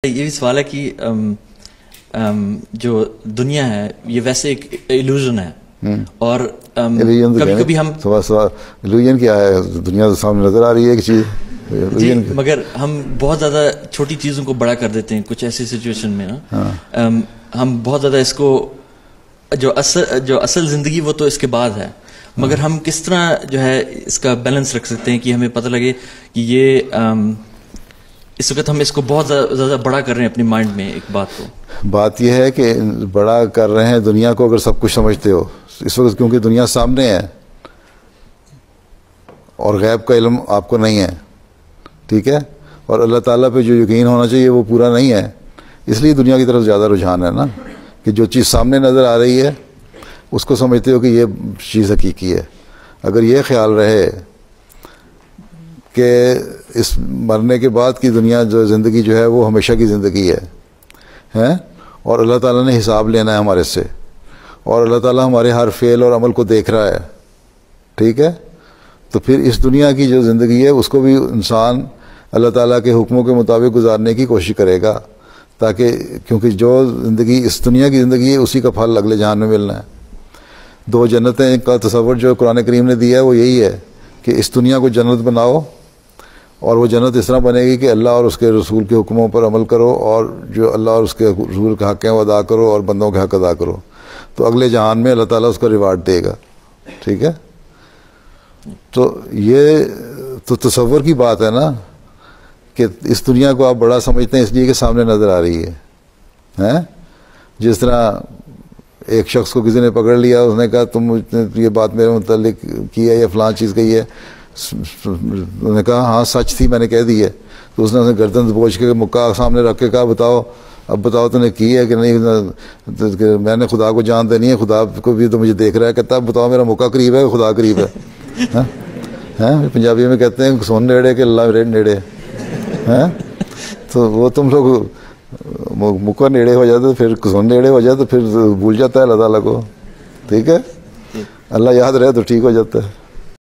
ये भी सवाल है कि जो दुनिया है ये वैसे एक इल्यूजन है और कभी कभी हम इल्यूजन क्या है, दुनिया तो सामने नजर आ रही है एक चीज मगर हम बहुत ज्यादा छोटी चीजों को बड़ा कर देते हैं कुछ ऐसी सिचुएशन में ना। हम बहुत ज्यादा इसको जो असल जिंदगी वो तो इसके बाद है, मगर हम किस तरह जो है इसका बैलेंस रख सकते हैं कि हमें पता लगे कि ये इस वक्त हम इसको बहुत ज़्यादा बड़ा कर रहे हैं अपनी माइंड में। एक बात यह है कि बड़ा कर रहे हैं दुनिया को, अगर सब कुछ समझते हो इस वक्त, क्योंकि दुनिया सामने है और गैब का इल्म आपको नहीं है, ठीक है, और अल्लाह ताला पे जो यकीन होना चाहिए वो पूरा नहीं है, इसलिए दुनिया की तरफ ज़्यादा रुझान है ना, कि जो चीज़ सामने नज़र आ रही है उसको समझते हो कि ये चीज़ हकीकी है। अगर ये ख्याल रहे कि इस मरने के बाद की दुनिया जो ज़िंदगी जो है वो हमेशा की ज़िंदगी है और अल्लाह ताला ने हिसाब लेना है हमारे से, और अल्लाह ताला हमारे हर फ़ेल और अमल को देख रहा है, ठीक है, तो फिर इस दुनिया की जो ज़िंदगी है उसको भी इंसान अल्लाह ताला के हुक्मों के मुताबिक गुजारने की कोशिश करेगा, ताकि क्योंकि जो ज़िंदगी इस दुनिया की ज़िंदगी है उसी का फल अगले जहान में मिलना है। दो जन्नतें का तस्वर जो कुरान करीम ने दिया है वो यही है कि इस दुनिया को जन्नत बनाओ, और वो जन्नत इस तरह बनेगी कि अल्लाह और उसके रसूल के हुक्मों पर अमल करो, और जो अल्लाह और उसके रसूल के हक़ हैं वो अदा करो, और बंदों के हक़ अदा करो, तो अगले जहान में अल्लाह ताला उसका रिवार्ड देगा, ठीक है। तो ये तो तसव्वुर की बात है ना कि इस दुनिया को आप बड़ा समझते हैं इसलिए कि सामने नज़र आ रही है। जिस तरह एक शख्स को किसी ने पकड़ लिया, उसने कहा तुम ये बात मेरे मुतालिक की है या फ़लाँ चीज़ कही है, उन्होंने कहा हाँ सच थी, मैंने कह दी है, तो उसने गर्दन दबोच के मुक्का सामने रख के कहा बताओ, अब बताओ तूने की है कि नहीं, तो मैंने खुदा को जान देनी है, खुदा को भी तो मुझे देख रहा है, कहता अब बताओ मेरा मुक्का करीब है खुदा करीब है। हैं पंजाबी में कहते हैं सोन नेड़े के अल्लाह नेड़े हैं, तो वो तुम लोग मुक्का नेड़े हो जाते तो फिर सोन नेड़े हो जाए तो फिर भूल जाता है अल्लाह ताला को, ठीक है, अल्लाह याद रहे तो ठीक हो जाता है।